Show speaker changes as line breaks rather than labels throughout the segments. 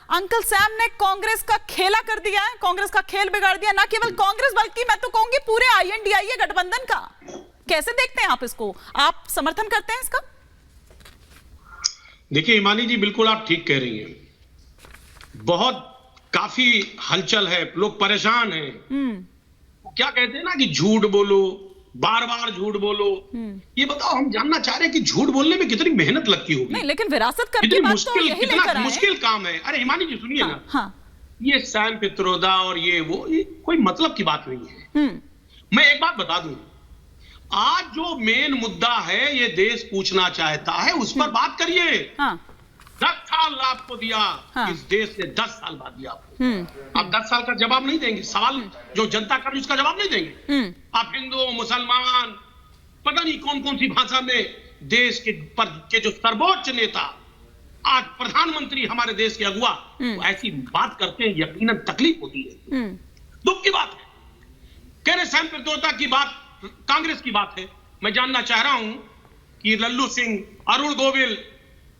Uncle Sam ने कांग्रेस का खेला कर दिया है, कांग्रेस का खेल बिगाड़ दिया, ना केवल कांग्रेस बल्कि मैं तो कहूंगी पूरे INDIA गठबंधन का। कैसे देखते हैं आप इसको, आप समर्थन करते हैं इसका?
देखिए हिमानी जी, बिल्कुल आप ठीक कह रही हैं। बहुत काफी हलचल है, लोग परेशान हैं। क्या कहते हैं ना कि झूठ बोलो, बार बार झूठ बोलो। ये बताओ, हम जानना चाह रहे हैं कि झूठ बोलने में कितनी मेहनत लगती होगी।
नहीं, लेकिन विरासत कर की बात तो यही लेकर आए।
मुश्किल काम है। अरे हिमानी जी सुनिए ना,
हाँ।
ये सैम पित्रोदा और ये कोई मतलब की बात नहीं है। मैं एक बात बता दूं, आज जो मेन मुद्दा है ये देश पूछना चाहता है, उस पर बात करिए। 10 साल आपको दिया, इस देश ने 10 साल बाद दिया आपको। आप 10 साल का जवाब नहीं देंगे, सवाल जो जनता कर रही उसका जवाब नहीं देंगे। आप हिंदू मुसलमान पता नहीं कौन कौन सी भाषा में देश के जो सर्वोच्च नेता, आज प्रधानमंत्री हमारे देश के अगुआ, तो ऐसी बात करते हैं, यकीनन तकलीफ होती है, दुख की बात है। कह रहे सैम पित्रोदा की बात कांग्रेस की बात है। मैं जानना चाह रहा हूं कि लल्लू सिंह, अरुण गोविल,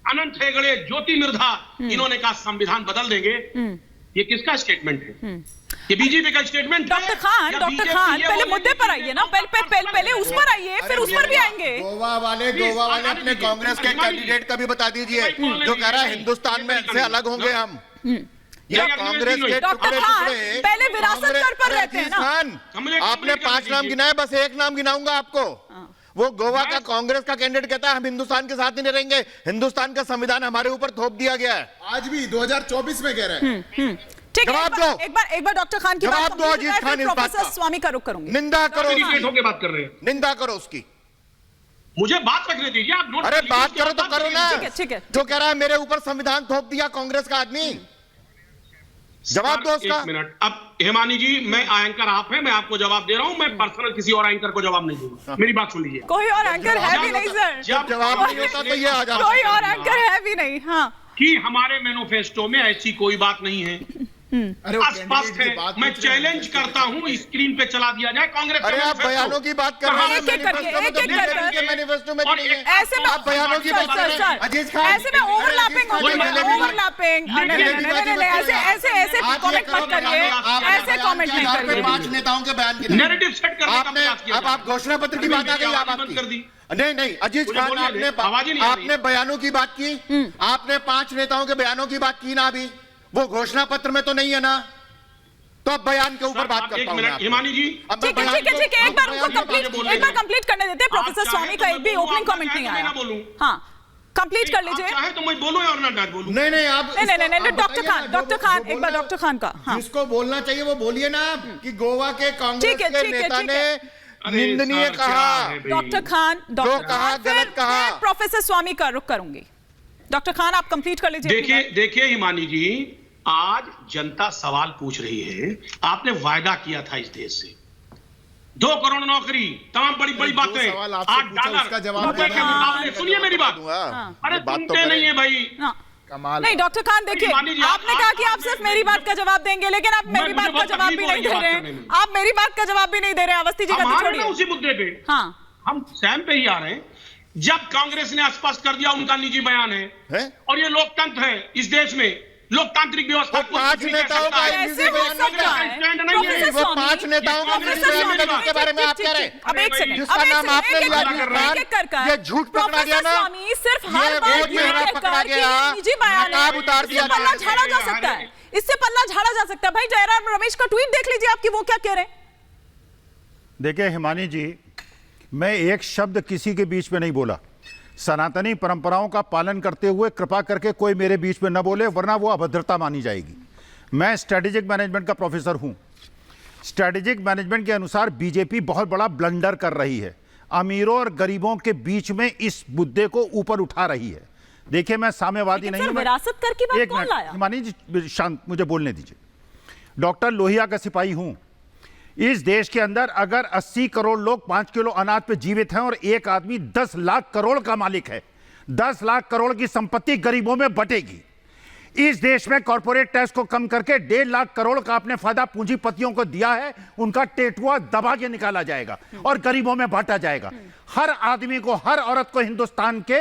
अनंत हेगड़े, ज्योति मिर्धा, इन्होंने कहा संविधान बदल देंगे। ये किसका स्टेटमेंट है? ये बीजेपी का स्टेटमेंट है?
डॉक्टर खान पहले मुद्दे पर आइए ना, पहले उस पर आइए, फिर उस पर भी आएंगे।
गोवा वाले अपने कांग्रेस के कैंडिडेट का भी बता दीजिए, जो कह रहा है हिंदुस्तान में से अलग होंगे हम। ये कांग्रेस के
डॉक्टर खान पहले विरासत कर पर रहते हैं ना।
आपने 5 नाम गिनाए, बस एक नाम गिनाऊंगा आपको। वो गोवा का कांग्रेस का कैंडिडेट कहता है हम हिंदुस्तान के साथ नहीं रहेंगे, हिंदुस्तान का संविधान हमारे ऊपर थोप दिया गया है।
आज भी 2024 में कह रहे हैं।
ठीक है, एक बार डॉक्टर खान की बात
दो। अजीत खान,
प्रोफेसर स्वामी का रुख करूंगी।
निंदा करो,
बात कर रहे हैं,
निंदा करो उसकी।
मुझे बात रखने दीजिए, आप नोट।
अरे बात करो तो करो ना।
ठीक है।
जो कह रहा है मेरे ऊपर संविधान थोप दिया कांग्रेस का आदमी, जवाब दो उसका।
1 मिनट। अब हिमानी जी, मैं एंकर आप हैं, मैं आपको जवाब दे रहा हूं। मैं पर्सनल किसी और एंकर को जवाब नहीं दूंगा। मेरी बात सुन लीजिए।
कोई और एंकर है भी नहीं सर।
जब जवाब नहीं होता तो ये आ जाता।
कोई और एंकर है भी नहीं। हाँ,
कि हमारे मैनिफेस्टो में ऐसी कोई बात नहीं है। स्पष्ट है। मैं चैलेंज करता हूं, स्क्रीन पे चला दिया जाए कांग्रेस।
अरे आप बयानों की बात कर रहे हैं, मैनिफेस्टो में नहीं है।
ऐसे में
आप बयानों की बात कर रहे हैं। अजीत खान,
ऐसे में ओवरलैपिंग हो गई है, ओवरलैपिंग। ऐसे कमेंट मत करिए, ऐसे कमेंट नहीं करिए।
5 नेताओं के बयान
नैरेटिव सेट करने का प्रयास किया।
अब आप घोषणा पत्र की बात आ गई, आप
बंद कर दी।
नहीं अजीत खान, आपने बयानों की बात की, आपने 5 नेताओं के बयानों की बात की ना, अभी वो घोषणा पत्र में तो नहीं है ना, तो अब बयान के ऊपर बात करता हूं।
हिमानी जी,
ठीक है, एक बार उनको कंप्लीट करने देते हैं। प्रोफेसर स्वामी का एक भी ओपनिंग कमेंट नहीं आया। हाँ, कंप्लीट कर लीजिए।
चाहे तो मैं बोलूं और ना बोलूं।
नहीं आप
नहीं, डॉक्टर खान एक बार डॉक्टर खान का।
जिसको बोलना चाहिए वो बोलिए ना, कि गोवा के कांग्रेस के नेता ने निंदनीय कहा।
डॉक्टर खान
गलत कहा।
प्रोफेसर स्वामी का रुख करूंगी। डॉक्टर खान आप कंप्लीट कर लीजिए।
देखिए हिमानी जी, आज जनता सवाल पूछ रही है। आपने वायदा किया था इस देश से 2 करोड़ नौकरी, तमाम बड़ी बड़ी बातें, $8 रुपए के मुकाबले। सुनिए मेरी बात। अरे सुनते नहीं है भाई।
नहीं डॉक्टर खान, देखिए आपने कहा कि आप सिर्फ मेरी बात का जवाब देंगे, लेकिन आप मेरी बात का जवाब भी नहीं दे रहे हैं। आप मेरी बात का जवाब भी नहीं दे रहे हैं। अवस्थी जी का छोड़िए,
उसी मुद्दे पे हम सैम पे ही आ रहे हैं। जब कांग्रेस ने स्पष्ट कर दिया उनका निजी बयान है और ये लोकतंत्र है इस देश में, लोकतांत्रिक व्यवस्था।
5 नेताओं का वो 5 नेताओं के बारे में आप कह रहे हैं।
अब एक सेकंड,
जिसका नाम आपने लिया, ये झूठ पकड़ा गया ना,
सिर्फ हर बात
पकड़ा गया,
निजी बयान
नकाब उतार दिया,
पल्ला झाड़ा जा सकता है, इससे पल्ला झाड़ा जा सकता है। भाई जयराम रमेश का ट्वीट देख लीजिए, आपकी वो क्या कह रहे हैं।
देखिए हिमानी जी, मैं एक शब्द किसी के बीच में नहीं बोला। सनातनी परंपराओं का पालन करते हुए कृपा करके कोई मेरे बीच में न बोले, वरना वो अभद्रता मानी जाएगी। मैं स्ट्रेटेजिक मैनेजमेंट का प्रोफेसर हूं। स्ट्रेटेजिक मैनेजमेंट के अनुसार बीजेपी बहुत बड़ा ब्लंडर कर रही है, अमीरों और गरीबों के बीच में इस मुद्दे को ऊपर उठा रही है। देखिए मैं साम्यवादी नहीं हूं।
विरासत कर की बात कौन लाया?
हिमानी जी शांत, मुझे बोलने दीजिए। डॉक्टर लोहिया का सिपाही हूं। इस देश के अंदर अगर 80 करोड़ लोग 5 किलो अनाज पे जीवित हैं और एक आदमी 10 लाख करोड़ का मालिक है, 10 लाख करोड़ की संपत्ति गरीबों में बटेगी। इस देश में कॉर्पोरेट टैक्स को कम करके 1.5 लाख करोड़ का आपने फायदा पूंजीपतियों को दिया है, उनका टेटुआ दबा के निकाला जाएगा और गरीबों में बांटा जाएगा। हर आदमी को, हर औरत को हिंदुस्तान के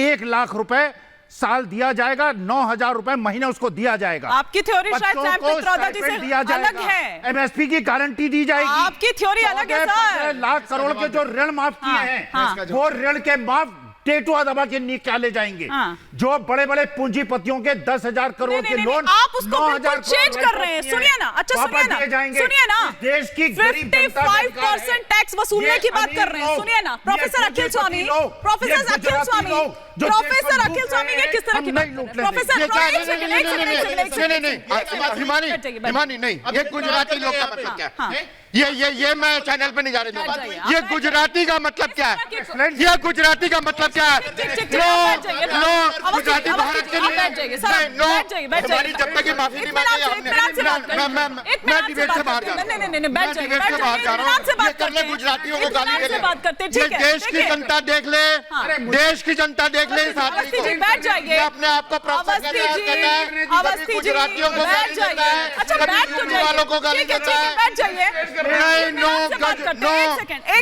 1 लाख रुपए साल दिया जाएगा, 9,000 रुपए महीना उसको दिया जाएगा।
आपकी थ्योरी शायद सैम पित्रोदा जी से
दिया
अलग है।
एमएसपी की गारंटी दी जाएगी।
आपकी थ्योरी अलग है सर।
15 लाख करोड़ के जो ऋण माफ किए हैं, वो ऋण के माफ टेटुआ दबा के निकाले जाएंगे। जो बड़े बड़े पूंजीपतियों के 10,000 करोड़ के लोन
आप उसको बिल्कुल चेंज कर रहे हैं। सुनिए ना, अच्छा सुनिए ना,
देश की
55% टैक्स वसूलने की बात कर रहे हैं। सुनिए ना, प्रोफेसर अखिल स्वामी, प्रोफेसर अखिल स्वामी ये किस तरह की प्रोफेसर
हिमानी नहीं, ये गुजराती लोग का मतलब क्या है? ये मैं चैनल पे नहीं जा रही। ये गुजराती का मतलब क्या है? ये गुजराती का मतलब क्या है? नो गुजराती भारत के लिए नो, हमारी जब तक माफी नहीं मांगी मैं डिबेट से बाहर जा रहा हूँ। मैं डिबेट से बाहर जा रहा हूँ। ये कर ले गुजरातियों को गाली दे ले। देश की जनता देख ले, देश की जनता देख ले इस आदमी को।
बैठ जाइए,
अपने आप को गुजरातियों को गाली देता है,
अच्छा बैठ तो
वालों को गाली देता है।
बैठ जाइए,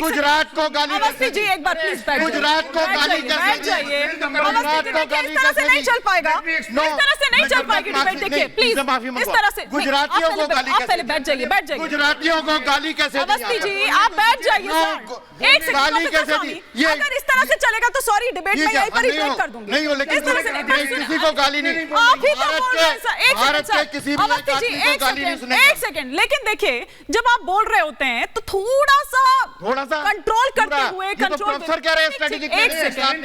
गुजरात को गाली
अवस्थी जी एक बार प्लीज बैठ
गुजरात को गाली
बैठ जाइए। अवस्थी जी इस तरह से नहीं चल पाएगा, इस तरह से नहीं चल पाएगी डिबेट। देखिए प्लीज इस तरह से
गुजरातियों को गाली
आप पहले बैठ जाइए
गुजरातियों को गाली कैसे
अवस्थी जी आप बैठ जाइए सर। एक
गाली कैसे दी? ये
अगर इस तरह से चलेगा तो सॉरी डिबेट में यहीं पर ही ब्रेक कर दूंगी।
नहीं हो, लेकिन किसी को गाली नहीं।
आप ही तो बोल रहे हैं सर।
भारत के किसी भी
अवस्थी जी एक सेकंड, लेकिन देखिए जब आप बोल रहे होते हैं तो थोड़ा सा कंट्रोल करते हुए
प्रोफेसर कह रहे हैं स्ट्रेटेजिक।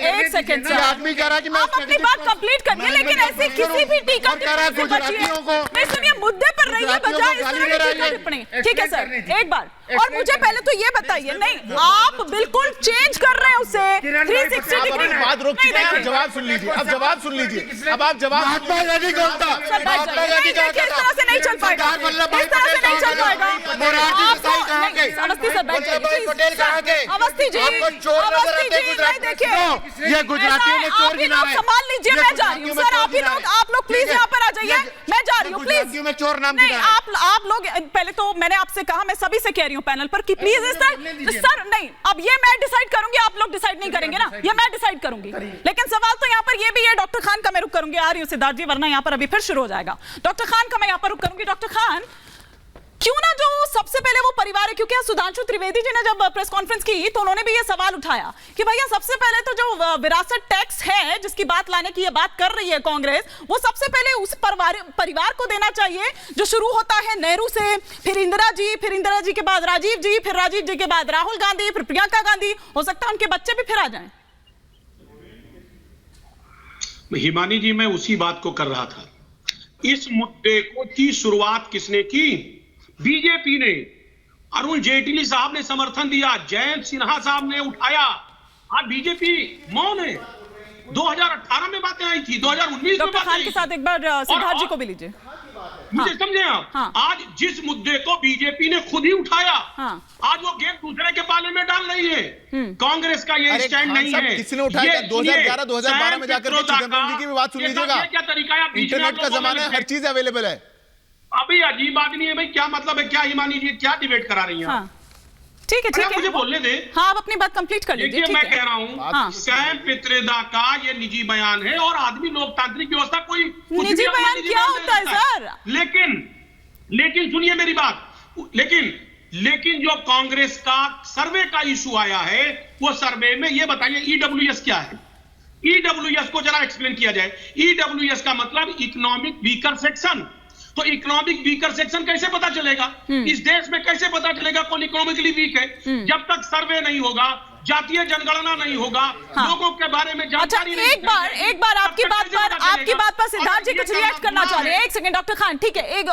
एक सेकंड सर,
आदमी कह रहा है कि मैं
आप अपनी बात कंप्लीट करिए, लेकिन ऐसे किसी भी टीका टिप्पणी से बचिए। नहीं सुनिए, मुद्दे पर रहिए बजाय इस तरह की टीका टिप्पणी। ठीक है सर, एक बार और मुझे पहले तो ये बताइए, नहीं आप बिल्कुल चेंज कर रहे हैं उसे 360 डिग्री।
बात रोक चुके हैं, जवाब सुन लीजिए, अब जवाब सुन लीजिए, अब आप जवाब।
महात्मा गांधी कौन था?
महात्मा गांधी क्या कहता? इस तरह से नहीं चल पाएगा, इस तरह से नहीं चल पाएगा। अवस्थी सर बैठ जाइए, अवस्थी जी नहीं देखिए,
ये गुजरातियों में चोर गिना है।
संभाल लीजिए, मैं जा रही हूँ सर। आप लोग प्लीज यहाँ पर आ जाइए, मैं जा रही हूँ प्लीज।
में चोर नाम
नहीं, आप लोग पहले तो मैंने आपसे कहा, मैं सभी से कह रही हूँ पैनल पर कि प्लीज सर नहीं, अब ये मैं डिसाइड करूंगी, आप लोग डिसाइड नहीं करेंगे ना, ये मैं डिसाइड करूंगी। लेकिन सवाल तो यहाँ पर ये भी है, डॉक्टर खान का मैं रुक करूंगी, आ रही हूँ सिद्धार्थ जी, वरना यहाँ पर अभी फिर शुरू हो जाएगा। डॉक्टर खान का मैं यहाँ पर रुक करूंगी। डॉक्टर खान, क्यों ना जो सबसे पहले वो परिवार है, क्योंकि सुधांशु त्रिवेदी जी ने जब प्रेस कॉन्फ्रेंस की तो उन्होंने भी ये सवाल उठाया कि भैया सबसे पहले तो जो विरासत टैक्स है जिसकी बात लाने की ये बात कर रही है कांग्रेस, वो सबसे पहले उस परिवार को देना चाहिए जो शुरू होता है नेहरू से, फिर इंदिरा जी के बाद राजीव जी, फिर राजीव जी के बाद राहुल गांधी, फिर प्रियंका गांधी, हो सकता है उनके बच्चे भी फिर आ जाएं।
हिमानी जी, मैं उसी बात को कर रहा था। इस मुद्दे की शुरुआत किसने की? बीजेपी ने। अरुण जेटली साहब ने समर्थन दिया, जयंत सिन्हा साहब ने उठाया। आज बीजेपी मौन है। 2018 में बातें आई थी, 2019 में बातें आई।
के साथ एक बार सिद्धार्थ जी को भी लीजिए,
मुझे समझे आप। आज जिस मुद्दे को बीजेपी ने खुद ही उठाया, आज वो गेम दूसरे के पाले में डाल रही है। कांग्रेस का ये स्टैंड नहीं है।
किसी ने उठाया 2011-2012 में जाकर के चिदंबरम जी की भी बात सुन लीजिएगा।
क्या तरीका है?
इंटरनेट का जमाना है, हर चीज अवेलेबल है।
अभी अजीब आदमी है भाई, क्या मतलब है? क्या हिमानी जी क्या डिबेट करा रही हैं?
ठीक है
मुझे बोलने दे।
हाँ, आप अपनी बात कंप्लीट कर लीजिए।
मैं कह रहा हूँ सैम पित्रोदा का ये निजी बयान है, और आदमी लोकतांत्रिक व्यवस्था कोई
निजी बयान क्या होता है सर?
लेकिन सुनिए मेरी बात, लेकिन जो कांग्रेस का सर्वे का इशू आया है, वो सर्वे में ये बताइए ईडब्ल्यूएस क्या है? ईडब्ल्यूएस को जरा एक्सप्लेन किया जाए। ईडब्ल्यूएस का मतलब इकोनॉमिक वीकर सेक्शन। तो इकोनॉमिक वीकर सेक्शन कैसे पता चलेगा? इस देश में कैसे पता चलेगा कौन इकोनॉमिकली वीक है? जब तक सर्वे नहीं होगा, जातीय जनगणना नहीं होगा, लोगों के बारे में जानकारी नहीं।
एक बार आपकी बात पर सिद्धार्थ जी कुछ रिएक्ट करना चाह रहे हैं। एक सेकंड डॉक्टर खान, ठीक है, एक